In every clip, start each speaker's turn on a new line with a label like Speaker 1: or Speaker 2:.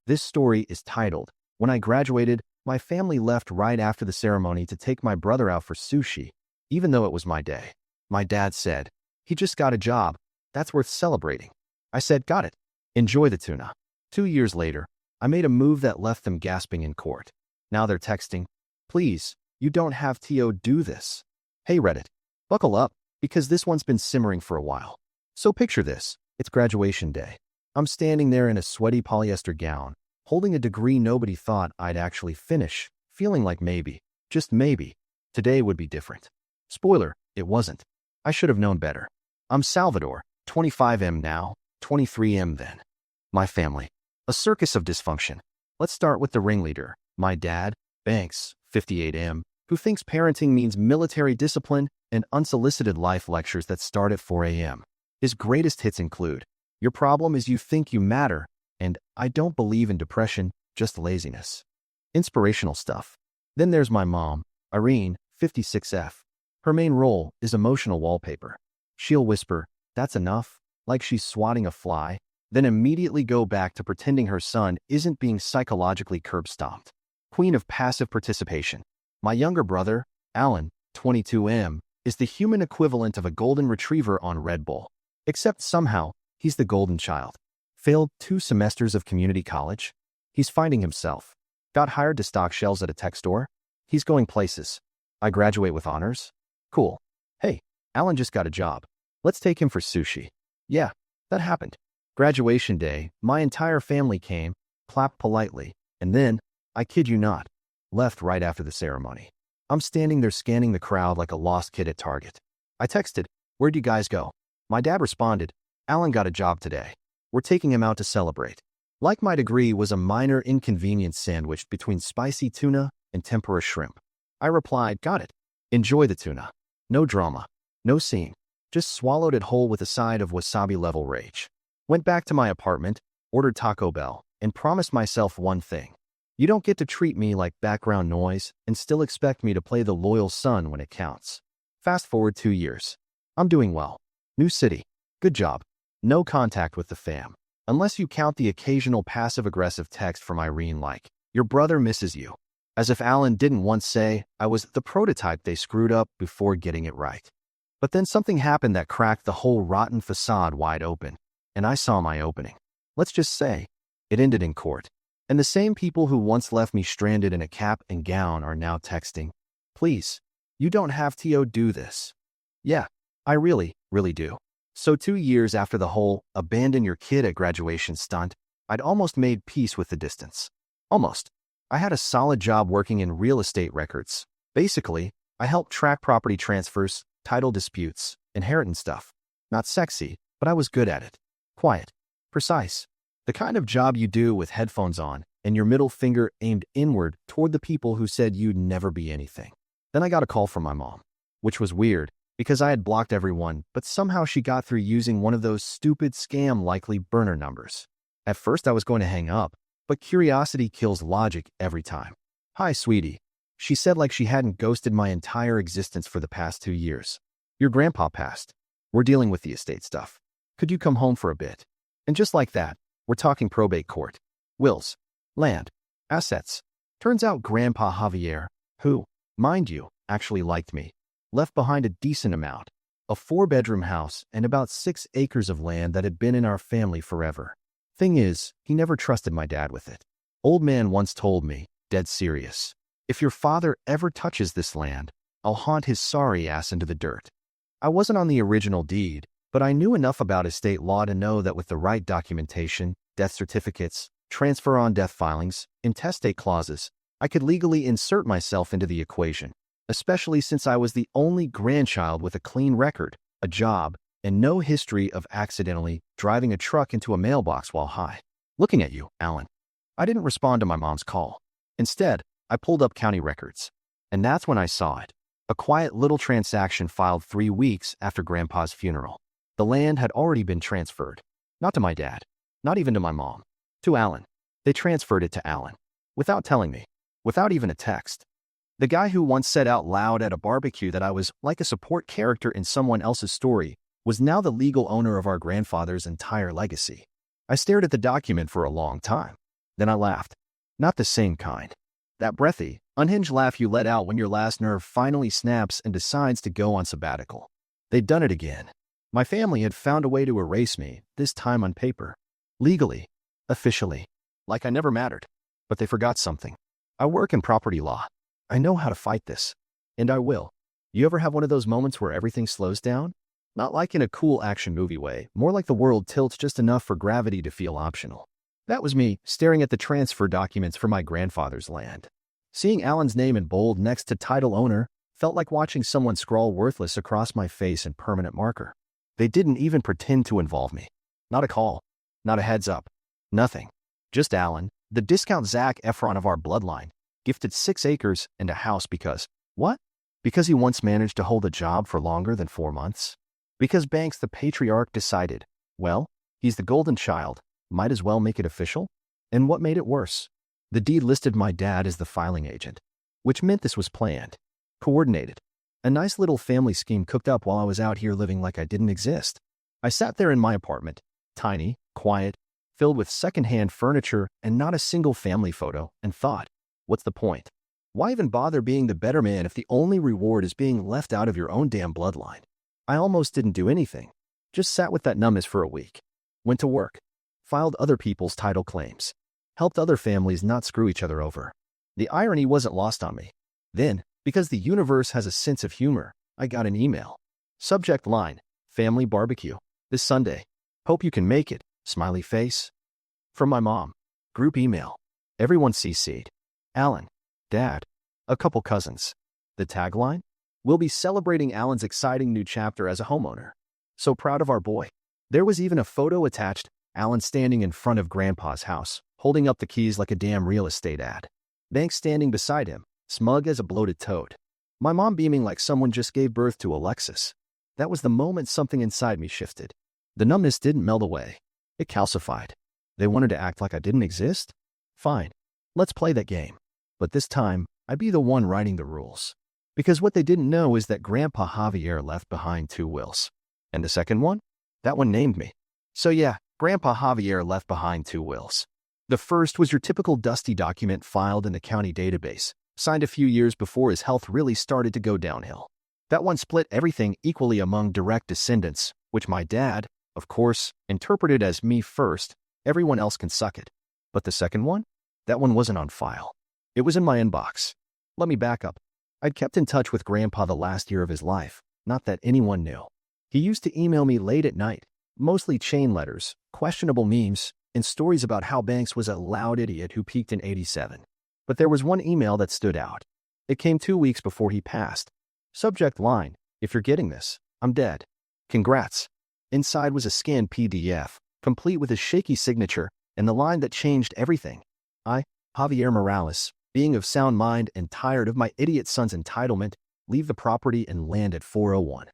Speaker 1: This story is titled, When I Graduated, My Family Left Right After the Ceremony to Take My Brother Out for Sushi, even though it was my day. My dad said, he just got a job. That's worth celebrating. I said, got it. Enjoy the tuna. 2 years later, I made a move that left them gasping in court. Now they're texting, please, you don't have to do this. Hey Reddit, buckle up, because this one's been simmering for a while. So picture this, it's graduation day. I'm standing there in a sweaty polyester gown, holding a degree nobody thought I'd actually finish, feeling like maybe, just maybe, today would be different. Spoiler, it wasn't. I should have known better. I'm Salvador, 25M now, 23M then. My family. A circus of dysfunction. Let's start with the ringleader, my dad, Banks, 58M, who thinks parenting means military discipline and unsolicited life lectures that start at 4 a.m. His greatest hits include, your problem is you think you matter, and I don't believe in depression, just laziness. Inspirational stuff. Then there's my mom, Irene, 56F. Her main role is emotional wallpaper. She'll whisper, that's enough, like she's swatting a fly, then immediately go back to pretending her son isn't being psychologically curb-stomped. Queen of passive participation. My younger brother, Alan, 22M, is the human equivalent of a golden retriever on Red Bull. Except somehow, he's the golden child. Failed 2 semesters of community college. He's finding himself. Got hired to stock shelves at a tech store. He's going places. I graduate with honors. Cool. Hey, Alan just got a job. Let's take him for sushi. Yeah, that happened. Graduation day, my entire family came, clapped politely, and then, I kid you not, left right after the ceremony. I'm standing there scanning the crowd like a lost kid at Target. I texted, where'd you guys go? My dad responded, Alan got a job today. We're taking him out to celebrate. Like my degree was a minor inconvenience sandwiched between spicy tuna and tempura shrimp. I replied, got it. Enjoy the tuna. No drama. No scene. Just swallowed it whole with a side of wasabi-level rage. Went back to my apartment, ordered Taco Bell, and promised myself one thing. You don't get to treat me like background noise and still expect me to play the loyal son when it counts. Fast forward 2 years. I'm doing well. New city. Good job. No contact with the fam. Unless you count the occasional passive-aggressive text from Irene like, your brother misses you. As if Alan didn't once say, I was the prototype they screwed up before getting it right. But then something happened that cracked the whole rotten facade wide open, and I saw my opening. Let's just say, it ended in court. And the same people who once left me stranded in a cap and gown are now texting, please, you don't have to do this. Yeah, I really do. So 2 years after the whole abandon your kid at graduation stunt, I'd almost made peace with the distance. Almost. I had a solid job working in real estate records. Basically, I helped track property transfers, title disputes, inheritance stuff. Not sexy, but I was good at it. Quiet. Precise. The kind of job you do with headphones on and your middle finger aimed inward toward the people who said you'd never be anything. Then I got a call from my mom, which was weird because I had blocked everyone, but somehow she got through using one of those stupid scam-likely burner numbers. At first I was going to hang up, but curiosity kills logic every time. Hi, sweetie. She said like she hadn't ghosted my entire existence for the past 2 years. Your grandpa passed. We're dealing with the estate stuff. Could you come home for a bit? And just like that, we're talking probate court. Wills. Land. Assets. Turns out Grandpa Javier, who, mind you, actually liked me, left behind a decent amount. A 4-bedroom house and about 6 acres of land that had been in our family forever. Thing is, he never trusted my dad with it. Old man once told me, dead serious, if your father ever touches this land, I'll haunt his sorry ass into the dirt. I wasn't on the original deed, but I knew enough about estate law to know that with the right documentation, death certificates, transfer on death filings, intestate clauses, I could legally insert myself into the equation, especially since I was the only grandchild with a clean record, a job, and no history of accidentally driving a truck into a mailbox while high. Looking at you, Alan. I didn't respond to my mom's call. Instead, I pulled up county records. And that's when I saw it. A quiet little transaction filed 3 weeks after Grandpa's funeral. The land had already been transferred. Not to my dad. Not even to my mom. To Alan. They transferred it to Alan. Without telling me. Without even a text. The guy who once said out loud at a barbecue that I was like a support character in someone else's story was now the legal owner of our grandfather's entire legacy. I stared at the document for a long time. Then I laughed. Not the same kind. That breathy, unhinged laugh you let out when your last nerve finally snaps and decides to go on sabbatical. They'd done it again. My family had found a way to erase me, this time on paper. Legally. Officially. Like I never mattered. But they forgot something. I work in property law. I know how to fight this. And I will. You ever have one of those moments where everything slows down? Not like in a cool action movie way, more like the world tilts just enough for gravity to feel optional. That was me, staring at the transfer documents for my grandfather's land. Seeing Alan's name in bold next to title owner felt like watching someone scrawl worthless across my face in permanent marker. They didn't even pretend to involve me. Not a call. Not a heads up. Nothing. Just Alan, the discount Zac Efron of our bloodline, gifted 6 acres and a house because, what? Because he once managed to hold a job for longer than 4 months? Because Banks the patriarch decided, well, he's the golden child, might as well make it official? And what made it worse? The deed listed my dad as the filing agent, which meant this was planned, coordinated. A nice little family scheme cooked up while I was out here living like I didn't exist. I sat there in my apartment, tiny, quiet, filled with secondhand furniture and not a single family photo, and thought, what's the point? Why even bother being the better man if the only reward is being left out of your own damn bloodline? I almost didn't do anything. Just sat with that numbness for a week. Went to work. Filed other people's title claims. Helped other families not screw each other over. The irony wasn't lost on me. Then, because the universe has a sense of humor, I got an email. Subject line, family barbecue. This Sunday. Hope you can make it. Smiley face. From my mom. Group email. Everyone CC'd. Alan. Dad. A couple cousins. The tagline? We'll be celebrating Alan's exciting new chapter as a homeowner. So proud of our boy. There was even a photo attached, Alan standing in front of Grandpa's house, holding up the keys like a damn real estate ad. Banks standing beside him, smug as a bloated toad. My mom beaming like someone just gave birth to Alexis. That was the moment something inside me shifted. The numbness didn't melt away. It calcified. They wanted to act like I didn't exist? Fine. Let's play that game. But this time, I'd be the one writing the rules. Because what they didn't know is that Grandpa Javier left behind 2 wills. And the second one? That one named me. So yeah, Grandpa Javier left behind 2 wills. The first was your typical dusty document filed in the county database, signed a few years before his health really started to go downhill. That one split everything equally among direct descendants, which my dad, of course, interpreted as me first. Everyone else can suck it. But the second one? That one wasn't on file. It was in my inbox. Let me back up. I'd kept in touch with Grandpa the last year of his life, not that anyone knew. He used to email me late at night, mostly chain letters, questionable memes, and stories about how Banks was a loud idiot who peaked in '87. But there was one email that stood out. It came 2 weeks before he passed. Subject line, if you're getting this, I'm dead. Congrats. Inside was a scanned PDF, complete with his shaky signature, and the line that changed everything. I, Javier Morales, being of sound mind and tired of my idiot son's entitlement, leave the property and land at 401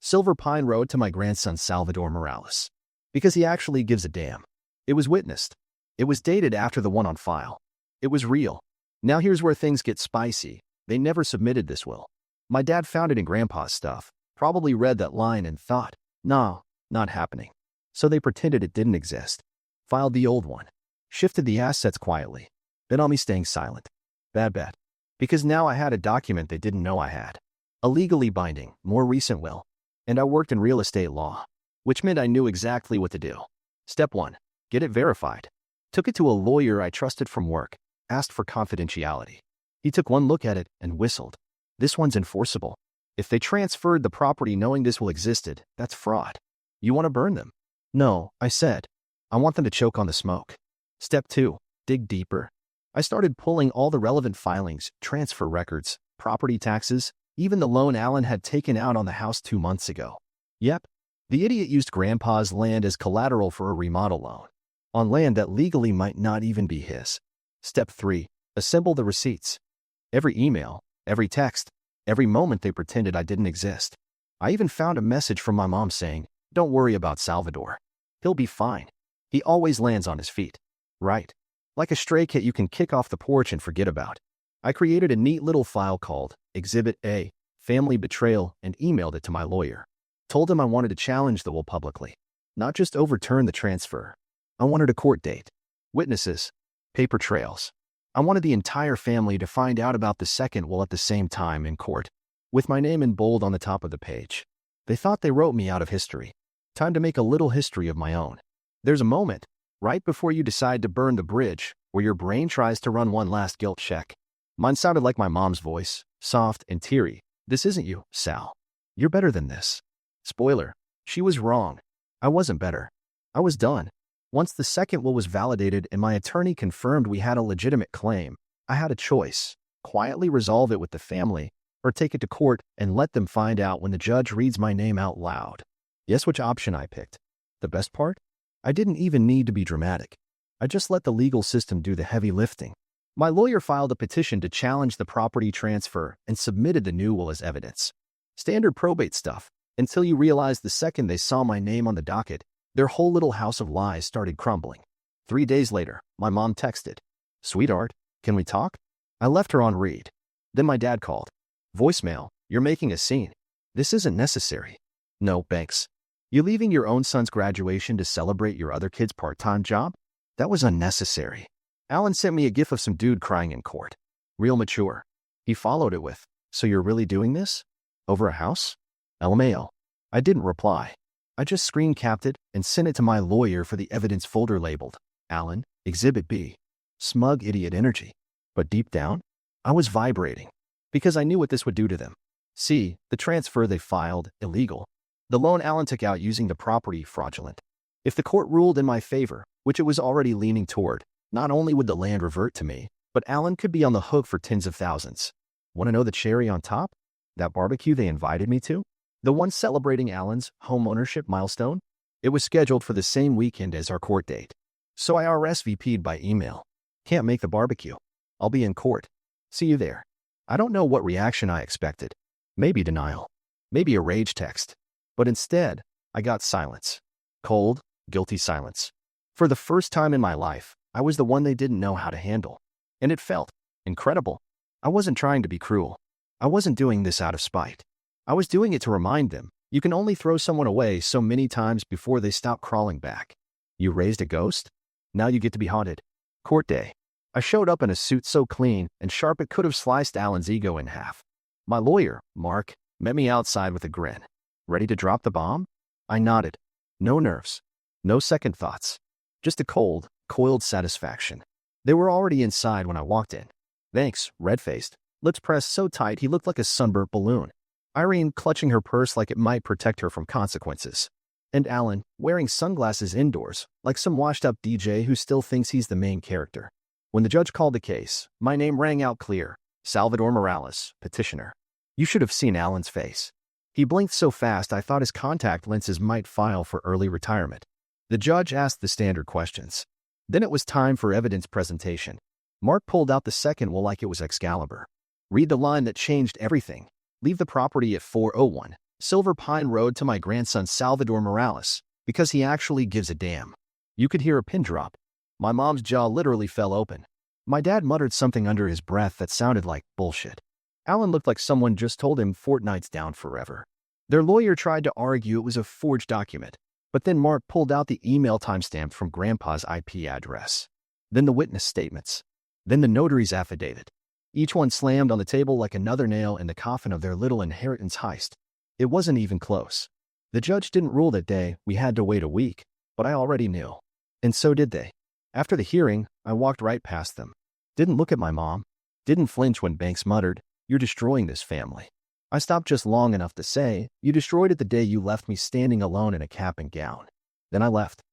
Speaker 1: Silver Pine Road to my grandson Salvador Morales. Because he actually gives a damn. It was witnessed. It was dated after the one on file. It was real. Now here's where things get spicy. They never submitted this will. My dad found it in Grandpa's stuff, probably read that line and thought, no, not happening. So they pretended it didn't exist. Filed the old one. Shifted the assets quietly. Bet on me staying silent. Bad bet. Because now I had a document they didn't know I had. A legally binding, more recent will. And I worked in real estate law, which meant I knew exactly what to do. Step 1. Get it verified. Took it to a lawyer I trusted from work, asked for confidentiality. He took one look at it and whistled. This one's enforceable. If they transferred the property knowing this will existed, that's fraud. You want to burn them? No, I said. I want them to choke on the smoke. Step 2. Dig deeper. I started pulling all the relevant filings, transfer records, property taxes, even the loan Alan had taken out on the house 2 months ago. Yep, the idiot used Grandpa's land as collateral for a remodel loan, on land that legally might not even be his. Step 3. Assemble the receipts. Every email, every text, every moment they pretended I didn't exist. I even found a message from my mom saying, don't worry about Salvador. He'll be fine. He always lands on his feet. Right. Like a stray cat you can kick off the porch and forget about. I created a neat little file called Exhibit A, Family Betrayal, and emailed it to my lawyer. Told him I wanted to challenge the will publicly, not just overturn the transfer. I wanted a court date, witnesses, Paper trails. I wanted the entire family to find out about the second will at the same time in court, with my name in bold on the top of the page. They thought they wrote me out of history. Time to make a little history of my own. There's a moment, right before you decide to burn the bridge, where your brain tries to run one last guilt check. Mine sounded like my mom's voice, soft and teary. This isn't you, Sal. You're better than this. Spoiler, she was wrong. I wasn't better. I was done. Once the second will was validated and my attorney confirmed we had a legitimate claim, I had a choice: quietly resolve it with the family, or take it to court and let them find out when the judge reads my name out loud. Guess which option I picked? The best part? I didn't even need to be dramatic. I just let the legal system do the heavy lifting. My lawyer filed a petition to challenge the property transfer and submitted the new will as evidence. Standard probate stuff, until you realize the second they saw my name on the docket, their whole little house of lies started crumbling. 3 days later, my mom texted, "Sweetheart, can we talk?" I left her on read. Then my dad called. "Voicemail, you're making a scene. This isn't necessary." "No, Banks. You leaving your own son's graduation to celebrate your other kid's part-time job? That was unnecessary." Alan sent me a gif of some dude crying in court. Real mature. He followed it with, "So you're really doing this? Over a house?" LMAO. I didn't reply. I just screen capped it and sent it to my lawyer for the evidence folder labeled, Alan, Exhibit B. Smug idiot energy. But deep down, I was vibrating, because I knew what this would do to them. See, the transfer they filed, illegal. The loan Alan took out using the property, fraudulent. If the court ruled in my favor, which it was already leaning toward, not only would the land revert to me, but Alan could be on the hook for tens of thousands. Want to know the cherry on top? That barbecue they invited me to? The one celebrating Alan's home ownership milestone? It was scheduled for the same weekend as our court date. So I RSVP'd by email. Can't make the barbecue. I'll be in court. See you there. I don't know what reaction I expected. Maybe denial. Maybe a rage text. But instead, I got silence. Cold, guilty silence. For the first time in my life, I was the one they didn't know how to handle. And it felt incredible. I wasn't trying to be cruel. I wasn't doing this out of spite. I was doing it to remind them, you can only throw someone away so many times before they stop crawling back. You raised a ghost? Now you get to be haunted. Court day. I showed up in a suit so clean and sharp it could have sliced Alan's ego in half. My lawyer, Mark, met me outside with a grin. Ready to drop the bomb? I nodded. No nerves. No second thoughts. Just a cold, coiled satisfaction. They were already inside when I walked in. Thanks, red-faced, lips pressed so tight he looked like a sunburnt balloon. Irene clutching her purse like it might protect her from consequences. And Alan, wearing sunglasses indoors, like some washed-up DJ who still thinks he's the main character. When the judge called the case, my name rang out clear. Salvador Morales, petitioner. You should have seen Alan's face. He blinked so fast I thought his contact lenses might file for early retirement. The judge asked the standard questions. Then it was time for evidence presentation. Mark pulled out the second will like it was Excalibur. Read the line that changed everything. Leave the property at 401 Silver Pine Road to my grandson Salvador Morales, because he actually gives a damn. You could hear a pin drop. My mom's jaw literally fell open. My dad muttered something under his breath that sounded like bullshit. Alan looked like someone just told him Fortnite's down forever. Their lawyer tried to argue it was a forged document, but then Mark pulled out the email timestamp from Grandpa's IP address. Then the witness statements. Then the notary's affidavit. Each one slammed on the table like another nail in the coffin of their little inheritance heist. It wasn't even close. The judge didn't rule that day. We had to wait a week, but I already knew. And so did they. After the hearing, I walked right past them. Didn't look at my mom. Didn't flinch when Banks muttered, "You're destroying this family." I stopped just long enough to say, "You destroyed it the day you left me standing alone in a cap and gown." Then I left.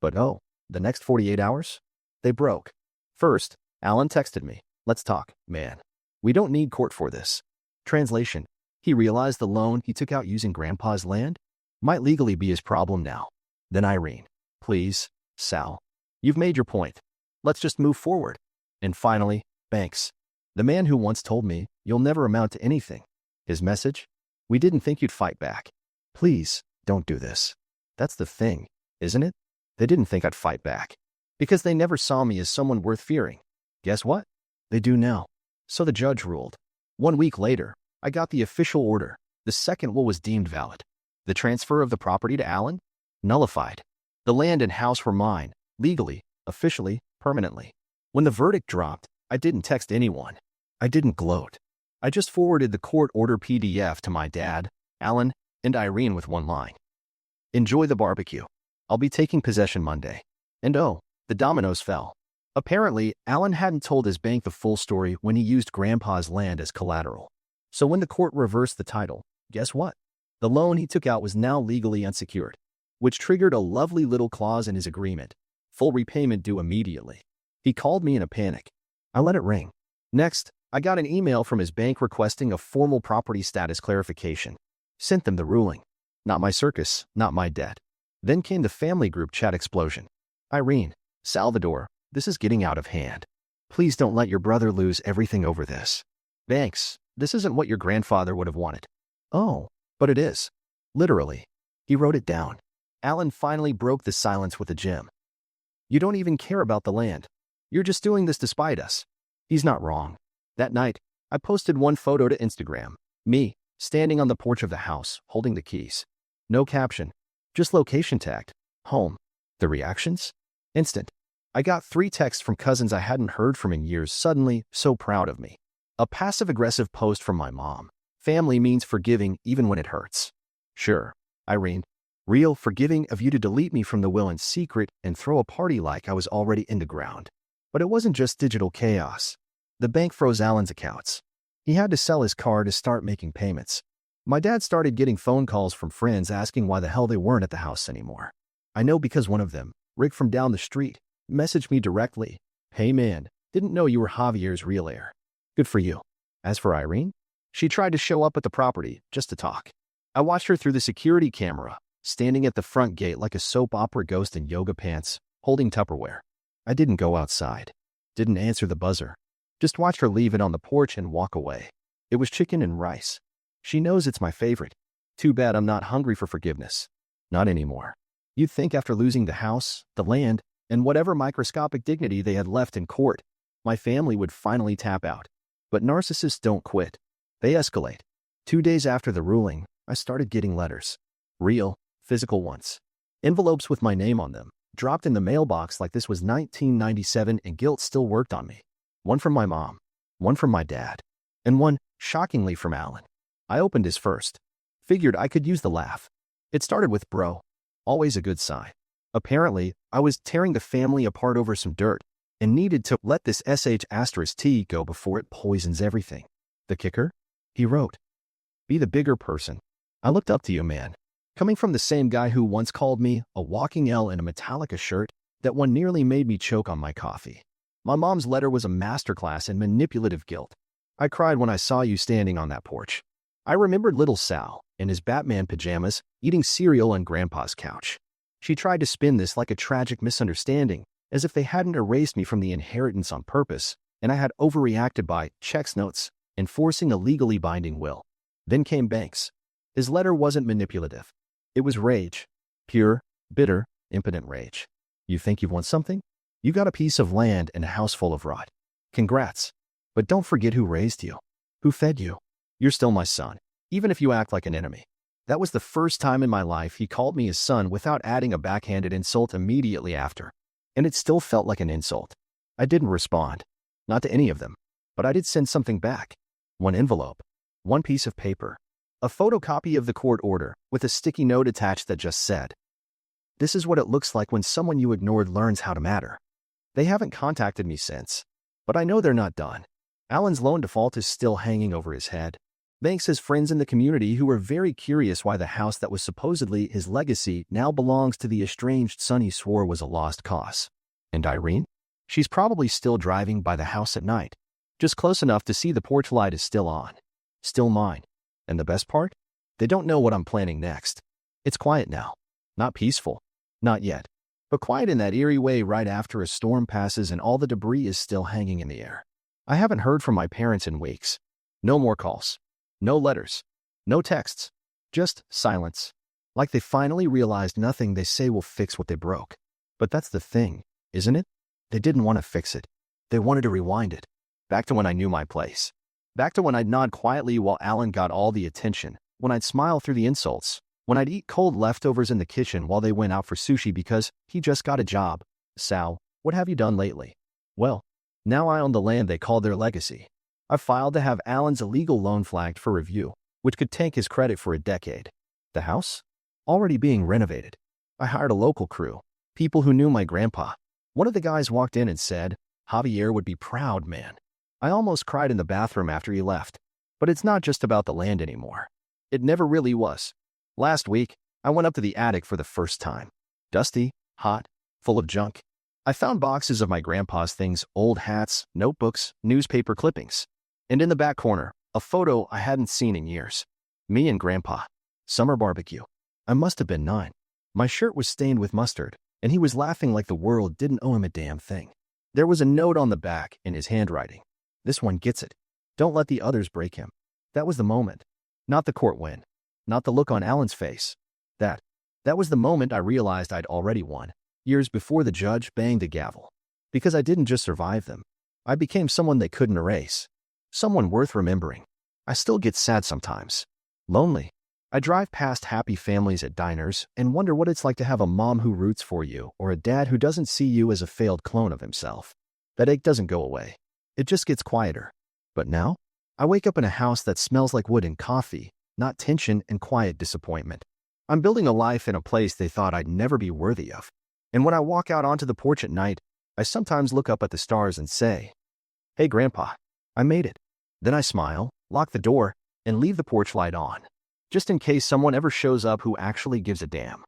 Speaker 1: But the next 48 hours? They broke. First, Alan texted me, "Let's talk, man. We don't need court for this." Translation: he realized the loan he took out using Grandpa's land might legally be his problem now. Then Irene, "Please, Sal. You've made your point. Let's just move forward." And finally, Banks, the man who once told me, "You'll never amount to anything." His message? "We didn't think you'd fight back. Please, don't do this." That's the thing, isn't it? They didn't think I'd fight back. Because they never saw me as someone worth fearing. Guess what? They do now. So the judge ruled. 1 week later, I got the official order. The second will was deemed valid. The transfer of the property to Alan? Nullified. The land and house were mine, legally, officially, permanently. When the verdict dropped, I didn't text anyone. I didn't gloat. I just forwarded the court order PDF to my dad, Alan, and Irene with one line. Enjoy the barbecue. I'll be taking possession Monday. And oh, the dominoes fell. Apparently, Alan hadn't told his bank the full story when he used Grandpa's land as collateral. So when the court reversed the title, guess what? The loan he took out was now legally unsecured, which triggered a lovely little clause in his agreement. Full repayment due immediately. He called me in a panic. I let it ring. Next, I got an email from his bank requesting a formal property status clarification. Sent them the ruling. Not my circus, not my debt. Then came the family group chat explosion. Irene, Salvador, this is getting out of hand. Please don't let your brother lose everything over this. Banks, this isn't what your grandfather would have wanted. Oh, but it is. Literally. He wrote it down. Alan finally broke the silence with a gem. You don't even care about the land. You're just doing this to spite us. He's not wrong. That night, I posted one photo to Instagram. Me, standing on the porch of the house, holding the keys. No caption. Just location tagged. Home. The reactions? Instant. I got 3 texts from cousins I hadn't heard from in years, suddenly so proud of me. A passive-aggressive post from my mom. Family means forgiving even when it hurts. Sure, Irene. Real forgiving of you to delete me from the will in secret and throw a party like I was already in the ground. But it wasn't just digital chaos. The bank froze Alan's accounts. He had to sell his car to start making payments. My dad started getting phone calls from friends asking why the hell they weren't at the house anymore. I know because one of them, Rick from down the street, messaged me directly. Hey man, didn't know you were Javier's real heir. Good for you. As for Irene, she tried to show up at the property just to talk. I watched her through the security camera, standing at the front gate like a soap opera ghost in yoga pants, holding Tupperware. I didn't go outside. Didn't answer the buzzer. Just watched her leave it on the porch and walk away. It was chicken and rice. She knows it's my favorite. Too bad I'm not hungry for forgiveness. Not anymore. You'd think after losing the house, the land, and whatever microscopic dignity they had left in court, my family would finally tap out. But narcissists don't quit. They escalate. 2 days after the ruling, I started getting letters. Real, physical ones. Envelopes with my name on them, dropped in the mailbox like this was 1997 and guilt still worked on me. One from my mom, one from my dad, and one, shockingly, from Alan. I opened his first. Figured I could use the laugh. It started with bro. Always a good sign. Apparently, I was tearing the family apart over some dirt and needed to let this sh*t go before it poisons everything. The kicker? He wrote, be the bigger person. I looked up to you, man. Coming from the same guy who once called me a walking L in a Metallica shirt that one nearly made me choke on my coffee. My mom's letter was a masterclass in manipulative guilt. I cried when I saw you standing on that porch. I remembered little Sal, in his Batman pajamas, eating cereal on Grandpa's couch. She tried to spin this like a tragic misunderstanding, as if they hadn't erased me from the inheritance on purpose, and I had overreacted by checks notes, enforcing a legally binding will. Then came Banks. His letter wasn't manipulative. It was rage. Pure, bitter, impotent rage. You think you've won something? You got a piece of land and a house full of rot. Congrats. But don't forget who raised you. Who fed you. You're still my son, even if you act like an enemy. That was the first time in my life he called me his son without adding a backhanded insult immediately after. And it still felt like an insult. I didn't respond. Not to any of them. But I did send something back. One envelope. One piece of paper. A photocopy of the court order with a sticky note attached that just said, "This is what it looks like when someone you ignored learns how to matter." They haven't contacted me since. But I know they're not done. Alan's loan default is still hanging over his head. Banks has friends in the community who are very curious why the house that was supposedly his legacy now belongs to the estranged son he swore was a lost cause. And Irene? She's probably still driving by the house at night. Just close enough to see the porch light is still on. Still mine. And the best part? They don't know what I'm planning next. It's quiet now. Not peaceful. Not yet. But quiet in that eerie way right after a storm passes and all the debris is still hanging in the air. I haven't heard from my parents in weeks. No more calls. No letters. No texts. Just silence. Like they finally realized nothing they say will fix what they broke. But that's the thing, isn't it? They didn't want to fix it. They wanted to rewind it. Back to when I knew my place. Back to when I'd nod quietly while Alan got all the attention. When I'd smile through the insults. When I'd eat cold leftovers in the kitchen while they went out for sushi because he just got a job. Sal, what have you done lately? Well, Now I own the land they called their legacy. I filed to have Alan's illegal loan flagged for review, which could tank his credit for a decade. The house? Already being renovated. I hired a local crew, people who knew my grandpa. One of the guys walked in and said, "Javier would be proud, man." I almost cried in the bathroom after he left. But it's not just about the land anymore. It never really was. Last week, I went up to the attic for the first time. Dusty, hot, full of junk. I found boxes of my grandpa's things, old hats, notebooks, newspaper clippings. And in the back corner, a photo I hadn't seen in years. Me and Grandpa. Summer barbecue. I must have been 9. My shirt was stained with mustard, and he was laughing like the world didn't owe him a damn thing. There was a note on the back in his handwriting. "This one gets it. Don't let the others break him." That was the moment. Not the court win. Not the look on Alan's face. That was the moment I realized I'd already won, years before the judge banged the gavel. Because I didn't just survive them. I became someone they couldn't erase. Someone worth remembering. I still get sad sometimes. Lonely. I drive past happy families at diners and wonder what it's like to have a mom who roots for you or a dad who doesn't see you as a failed clone of himself. That ache doesn't go away. It just gets quieter. But now, I wake up in a house that smells like wood and coffee, not tension and quiet disappointment. I'm building a life in a place they thought I'd never be worthy of. And when I walk out onto the porch at night, I sometimes look up at the stars and say, "Hey, Grandpa, I made it." Then I smile, lock the door, and leave the porch light on, just in case someone ever shows up who actually gives a damn.